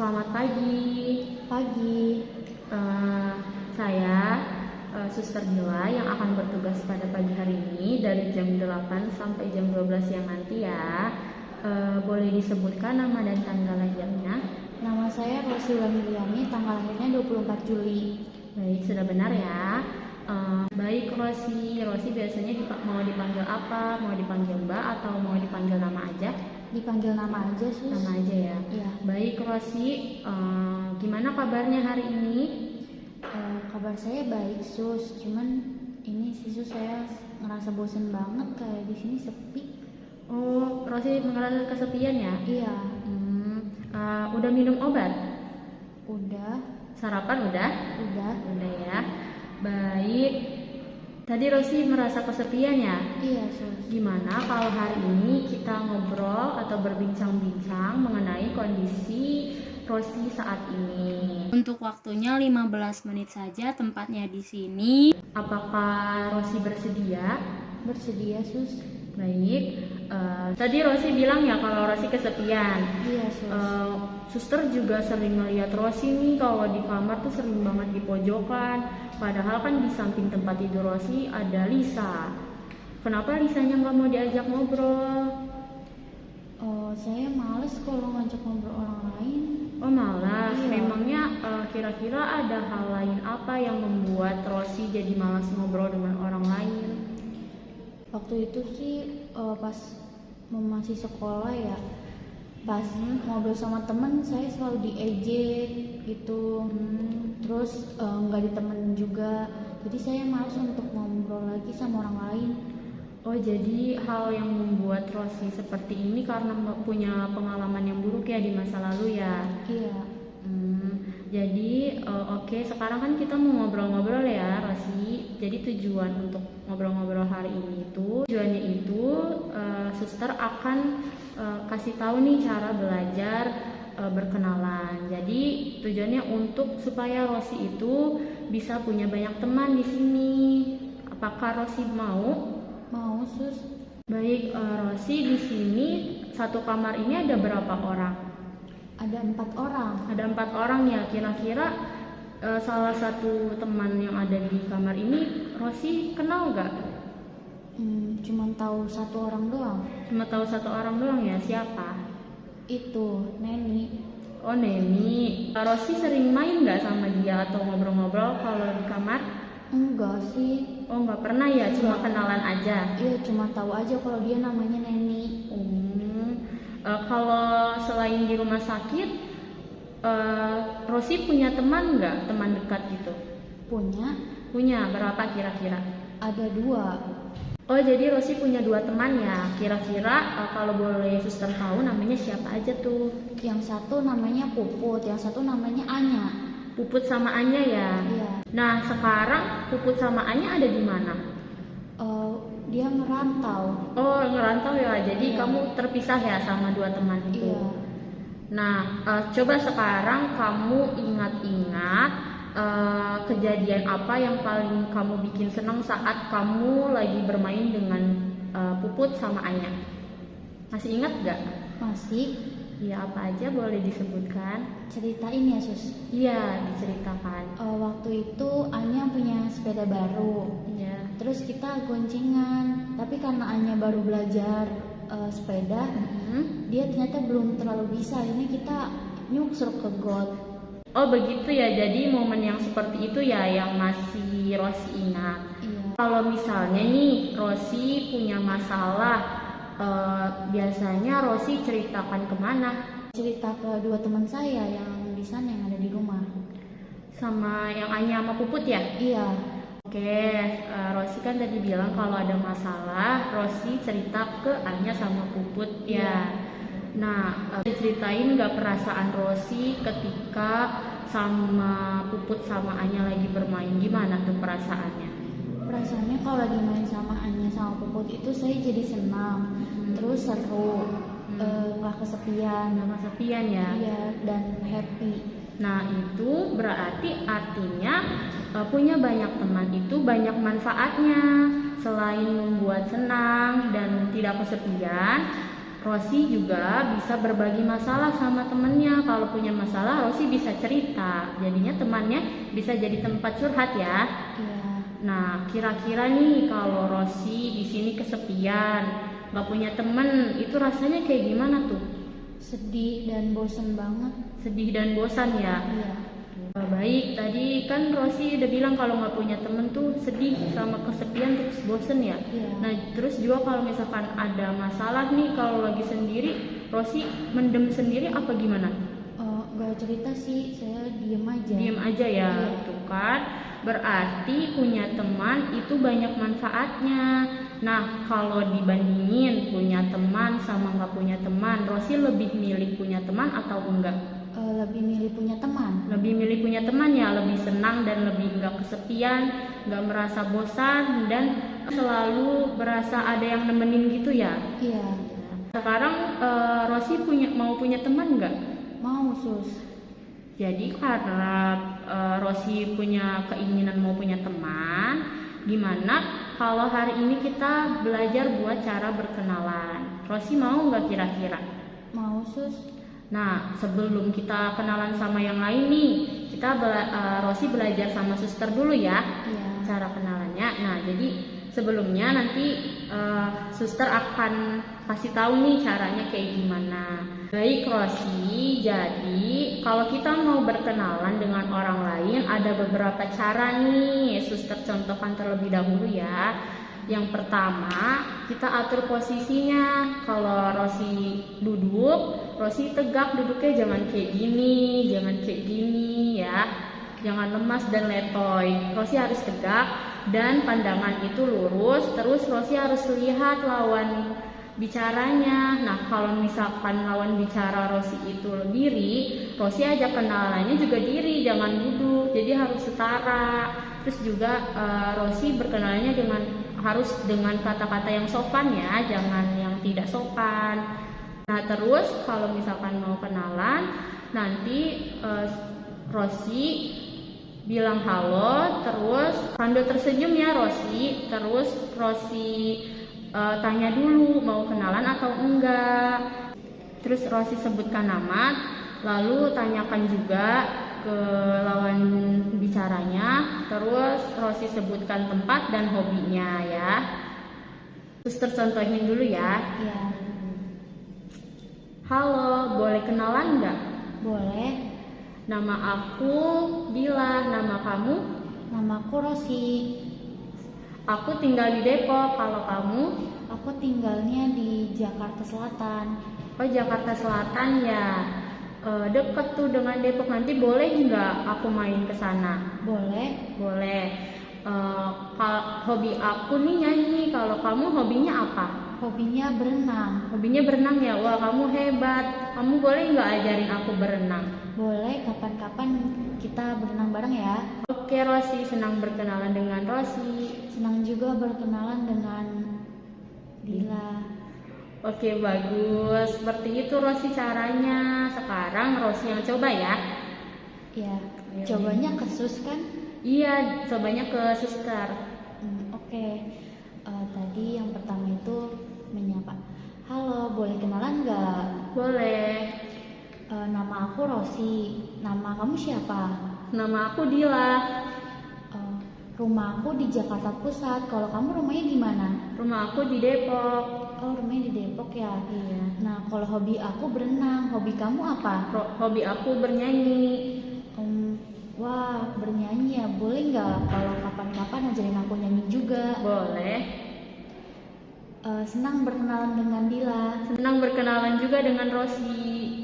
Selamat pagi. Pagi. Saya Suster Dila yang akan bertugas pada pagi hari ini dari jam 8 sampai jam 12 siang nanti ya. Boleh disebutkan nama dan tanggal lahirnya? Nama saya Rosi Wulandariani, tanggal lahirnya 24 Juli. Baik, sudah benar ya. Baik Rosi biasanya mau dipanggil apa? Mau dipanggil Mbak atau mau dipanggil nama aja? Dipanggil nama aja, Sus. Nama aja ya. Iya. Baik Rosi, gimana kabarnya hari ini? Kabar saya baik, Sus. Cuman ini sih, Sus, saya ngerasa bosen banget, kayak di sini sepi. Oh, Rosi mengalami kesepian ya? Iya. Udah minum obat? Udah. Sarapan udah? Udah. Udah ya. Baik. Tadi Rosi merasa kesepian ya? Iya, Sus. Gimana kalau hari ini kita ngobrol atau berbincang-bincang mengenai kondisi Rosi saat ini? Untuk waktunya 15 menit saja, tempatnya di sini. Apakah Rosi bersedia? Bersedia, Sus. Baik. Tadi Rosi bilang ya kalau Rosi kesepian. Iya, Sus. Suster juga sering ngeliat Rosi nih kalau di kamar tuh sering banget di pojokan. Padahal kan di samping tempat tidur Rosi ada Lisa. Kenapa Lisanya nggak mau diajak ngobrol? Saya males kalau ngajak ngobrol orang lain. Oh malas. Iya. Memangnya kira-kira ada hal lain apa yang membuat Rosi jadi malas ngobrol dengan orang lain? Waktu itu sih pas masih sekolah ya, pas ngobrol sama temen saya selalu diejek gitu. Terus nggak ditemenin juga, jadi saya malas untuk ngobrol lagi sama orang lain. Oh, jadi hal yang membuat Rosi seperti ini karena punya pengalaman yang buruk ya di masa lalu ya? Iya. Jadi oke, sekarang kan kita mau ngobrol-ngobrol ya Rosi. Jadi tujuan untuk ngobrol-ngobrol hari ini tujuannya itu suster akan kasih tahu nih cara belajar berkenalan. Jadi tujuannya untuk supaya Rosi itu bisa punya banyak teman di sini. Apakah Rosi mau? Mau, Sus. Baik, Rosi di sini satu kamar ini ada berapa orang? Ada 4 orang. Ada 4 orang ya. Kira-kira salah satu teman yang ada di kamar ini Rosi kenal nggak? Cuman tahu satu orang doang. Cuma tahu satu orang doang ya. Siapa? Itu Neni. Oh, Neni. Rosi sering main nggak sama dia atau ngobrol-ngobrol kalau di kamar? Enggak sih. Oh, nggak pernah ya. Cuma Enggak. kenalan aja. Iya, cuma tahu aja kalau dia namanya Neni. Kalau selain di rumah sakit, Rosi punya teman nggak? Teman dekat gitu? Punya. Punya. Berapa kira-kira? Ada 2. Oh, jadi Rosi punya 2 teman ya. Kira-kira kalau boleh suster tahu namanya siapa aja tuh? Yang satu namanya Puput, yang satu namanya Anya. Puput sama Anya ya? Iya. Nah, sekarang Puput sama Anya ada di mana? Dia merantau. Oh, ngerantau ya. Jadi Iya. kamu terpisah ya sama 2 teman itu? Iya. Nah, coba sekarang kamu ingat-ingat kejadian apa yang paling kamu bikin senang saat kamu lagi bermain dengan Puput sama Anya. Masih ingat gak? Masih. Iya, apa aja boleh disebutkan? Ceritain ya, Sus. Iya, diceritakan. Waktu itu Anya punya sepeda baru. Iya. Terus kita goncengan. Tapi karena Anya baru belajar sepeda, dia ternyata belum terlalu bisa. Ini kita nyuksur ke got. Oh begitu ya, jadi momen yang seperti itu ya yang masih Rosi ingat. Iya. Kalau misalnya nih Rosi punya masalah, biasanya Rosi ceritakan kemana? Cerita ke 2 teman saya yang di sana, yang ada di rumah. Sama yang Anya sama Puput ya? Iya. Oke, Rosi kan tadi bilang kalau ada masalah, Rosi cerita ke Anya sama Puput ya. Nah, ceritain nggak perasaan Rosi ketika sama Puput sama Anya lagi bermain, gimana tuh perasaannya? Perasaannya kalau lagi main sama Anya sama Puput itu saya jadi senang, terus seru, nggak kesepian. Nggak kesepian ya? Iya, dan happy. Nah, itu berarti artinya punya banyak teman itu banyak manfaatnya. Selain membuat senang dan tidak kesepian, Rosi juga bisa berbagi masalah sama temennya. Kalau punya masalah, Rosi bisa cerita. Jadinya temannya bisa jadi tempat curhat ya. Iya. Nah, kira-kira nih kalau Rosi di sini kesepian, nggak punya temen, itu rasanya kayak gimana tuh? Sedih dan bosen banget. Sedih dan bosan ya? Iya. Baik, tadi kan Rosi udah bilang kalau nggak punya temen tuh sedih sama kesepian terus bosen ya. Iya. Nah, terus juga kalau misalkan ada masalah nih, kalau lagi sendiri, Rosi mendem sendiri apa gimana? Gak cerita sih, saya diem aja. Diem aja ya, Iya. tuh kan. Berarti punya teman itu banyak manfaatnya. Nah, kalau dibandingin punya teman sama nggak punya teman, Rosi lebih milih punya teman atau enggak? Lebih milih punya teman. Lebih milih punya teman ya, lebih senang dan lebih nggak kesepian, nggak merasa bosan dan selalu berasa ada yang nemenin gitu ya. Iya. Sekarang Rosi mau punya teman nggak? Mau sus. Jadi karena Rosi punya keinginan mau punya teman, gimana kalau hari ini kita belajar buat cara berkenalan? Rosi mau nggak kira-kira? Mau sus. Nah, sebelum kita kenalan sama yang lain nih, Rosi belajar sama suster dulu ya, Iya. cara kenalannya. Nah, jadi sebelumnya nanti suster akan kasih tahu nih caranya kayak gimana. Baik Rosi, jadi kalau kita mau berkenalan dengan orang lain ada beberapa cara nih, suster contohkan terlebih dahulu ya. Yang pertama, kita atur posisinya. Kalau Rosi duduk, Rosi tegak duduknya, jangan kayak gini ya. Jangan lemas dan letoy. Rosi harus tegak dan pandangan itu lurus. Terus Rosi harus lihat lawan bicaranya. Nah, kalau misalkan lawan bicara Rosi itu diri, Rosi ajak kenalannya juga diri, jangan duduk. Jadi harus setara. Terus juga Rosi berkenalannya harus dengan kata-kata yang sopan ya, jangan yang tidak sopan. Nah, terus kalau misalkan mau kenalan, nanti Rosi bilang halo, terus sambil tersenyum ya Rosi. Terus Rosi tanya dulu mau kenalan atau enggak. Terus Rosi sebutkan nama, lalu tanyakan juga ke lawan bicaranya. Terus Rosi sebutkan tempat dan hobinya ya. Suster contohin dulu ya. Iya. Halo, boleh kenalan nggak? Boleh. Nama aku Bila, nama kamu? Namaku Rosi. Aku tinggal di Depok, kalau kamu? Aku tinggalnya di Jakarta Selatan. Oh, Jakarta Selatan ya. Deket tuh dengan Depok, nanti boleh nggak aku main ke sana? Boleh. Boleh. Hobi aku nih nyanyi, kalau kamu hobinya apa? Hobinya berenang. Hobinya berenang ya, wah kamu hebat. Kamu boleh nggak ajarin aku berenang? Boleh, kapan-kapan kita berenang bareng ya. Oke Rosi, senang berkenalan dengan Rosi. Senang juga berkenalan dengan Dila. Oke bagus, seperti itu Rosi caranya. Sekarang Rosi yang coba ya. Ya, cobanya ke sus kan? Iya, cobanya ke suster. Oke. Tadi yang pertama itu menyapa. Halo, boleh kenalan nggak? Boleh. Nama aku Rosi. Nama kamu siapa? Nama aku Dila. Rumah aku di Jakarta Pusat. Kalau kamu rumahnya di mana? Rumah aku di Depok. Oh, rumahnya di Depok ya. Iya. Nah, kalau hobi aku berenang. Hobi kamu apa? Hobi aku bernyanyi. Wah, bernyanyi ya. Boleh nggak kalau kapan-kapan ajarin aku nyanyi juga? Boleh. Senang berkenalan dengan Dila. Senang berkenalan juga dengan Rosi.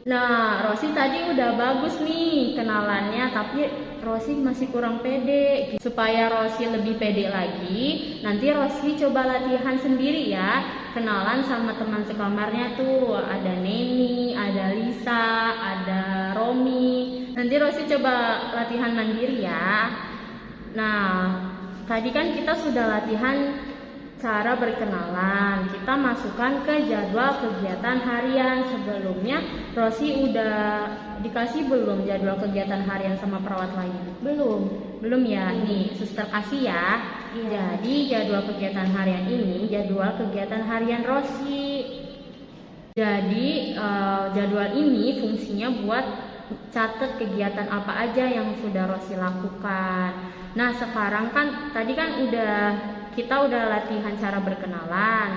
Nah, Rosi tadi udah bagus nih kenalannya, tapi Rosi masih kurang pede. Supaya Rosi lebih pede lagi, nanti Rosi coba latihan sendiri ya. Kenalan sama teman sekamarnya tuh, ada Neni, ada Lisa, ada Romi. Nanti Rosi coba latihan mandiri ya. Nah, tadi kan kita sudah latihan cara berkenalan. Kita masukkan ke jadwal kegiatan harian. Sebelumnya Rosi udah dikasih belum jadwal kegiatan harian sama perawat lain? Belum ya. Nih suster kasih ya. Iya. Jadi jadwal kegiatan harian ini jadwal kegiatan harian Rosi. Jadi jadwal ini fungsinya buat catat kegiatan apa aja yang sudah Rosi lakukan. Nah sekarang kan tadi kan kita udah latihan cara berkenalan.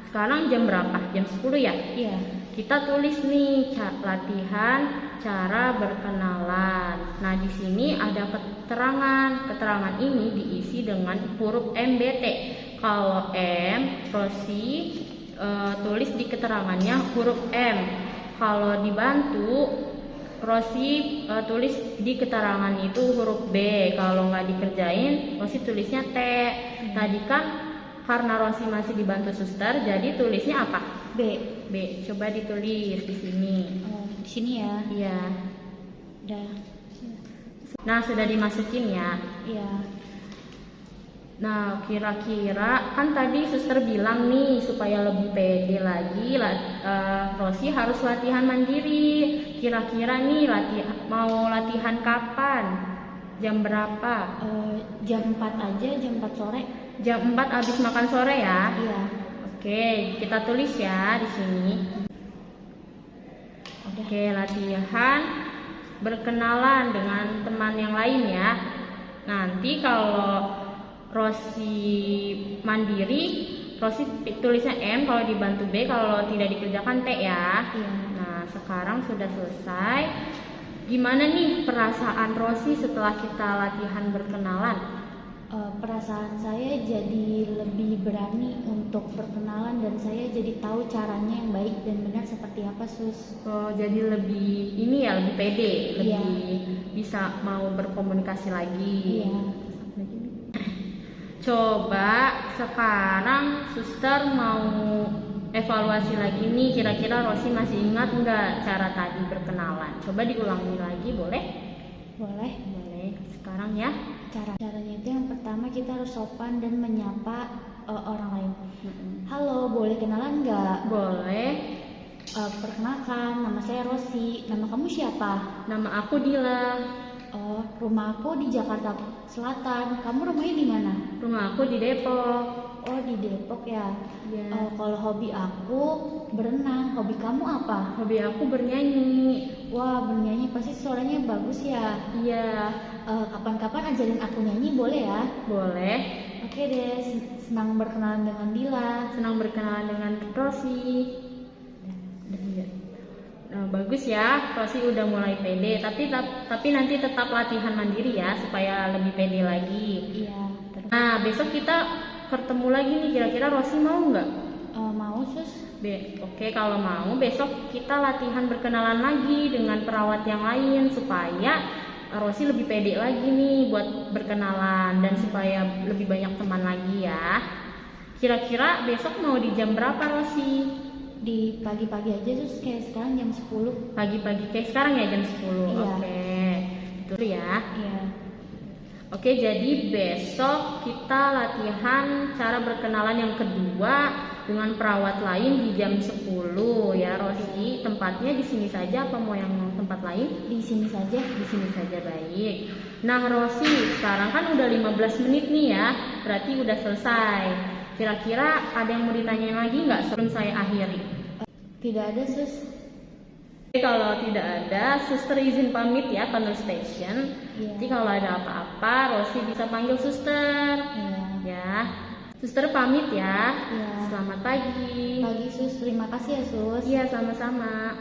Sekarang jam berapa? Jam 10 ya? Iya. Kita tulis nih latihan cara berkenalan. Nah di sini ada keterangan. Keterangan ini diisi dengan huruf MBT. Kalau M, Rosi tulis di keterangannya huruf M. Kalau dibantu, Rosi tulis di keterangan itu huruf B. Kalau nggak dikerjain, Rosi tulisnya T. Tadi kan karena Rosi masih dibantu suster, jadi tulisnya apa? B. B. Coba ditulis di sini. Oh, di sini ya. Iya. Udah. Nah sudah dimasukin ya. Iya. Nah, kira-kira kan tadi suster bilang nih supaya lebih pede lagi, Rosi harus latihan mandiri. Kira-kira nih mau latihan kapan? Jam berapa? Jam 4 aja, jam 4 sore. Jam 4 habis makan sore ya? Iya. Oke, kita tulis ya di sini. Udah. Oke, latihan berkenalan dengan teman yang lain ya. Nanti kalau Rosi mandiri, Rosi tulisnya M, kalau dibantu B, kalau tidak dikerjakan T ya. Iya. Nah sekarang sudah selesai. Gimana nih perasaan Rosi setelah kita latihan berkenalan? Perasaan saya jadi lebih berani untuk berkenalan dan saya jadi tahu caranya yang baik dan benar seperti apa, Sus. Oh, jadi lebih ini ya, lebih pede, Iya. lebih bisa mau berkomunikasi lagi. Iya. Coba sekarang suster mau evaluasi lagi nih, kira-kira Rosi masih ingat nggak cara tadi berkenalan? Coba diulangi lagi, boleh? Boleh. Boleh. Sekarang ya. Caranya itu yang pertama kita harus sopan dan menyapa orang lain. Mm-mm. Halo, boleh kenalan nggak? Boleh. Perkenalkan, nama saya Rosi. Nama kamu siapa? Nama aku Dila. Oh, rumah aku di Jakarta Selatan. Kamu rumahnya di mana? Rumah aku di Depok. Oh, di Depok ya. Ya. Kalau hobi aku berenang. Hobi kamu apa? Hobi aku bernyanyi. Wah, bernyanyi pasti suaranya bagus ya. Iya. Kapan-kapan ajarin aku nyanyi boleh ya? Boleh. Oke deh, senang berkenalan dengan Dila. Senang berkenalan dengan Rosi. Nah, bagus ya, Rosi udah mulai pede. Tapi nanti tetap latihan mandiri ya supaya lebih pede lagi. Iya. Nah, besok kita ketemu lagi nih. Kira-kira Rosi mau nggak? Mau, Sus. Oke, kalau mau besok kita latihan berkenalan lagi dengan perawat yang lain supaya Rosi lebih pede lagi nih buat berkenalan dan supaya lebih banyak teman lagi ya. Kira-kira besok mau di jam berapa Rosi? Di pagi-pagi aja, Sus, kayak sekarang jam 10. Pagi-pagi kayak sekarang ya jam 10. Iya. Oke. Itu ya. Iya. Oke, jadi besok kita latihan cara berkenalan yang kedua dengan perawat lain di jam 10 ya Rosi. Tempatnya di sini saja apa mau yang tempat lain? Di sini saja. Di sini saja, baik. Nah Rosi, sekarang kan udah 15 menit nih ya, berarti udah selesai. Kira-kira ada yang mau ditanyain lagi nggak sebelum saya akhiri? Tidak ada, Sus. Kalau tidak ada, suster izin pamit ya Kantor Station. Iya. Jadi kalau ada apa-apa, Rosi bisa panggil suster. Iya. Ya, suster pamit ya. Iya. Selamat pagi. Pagi, Sus. Terima kasih ya, Sus. Iya, sama-sama.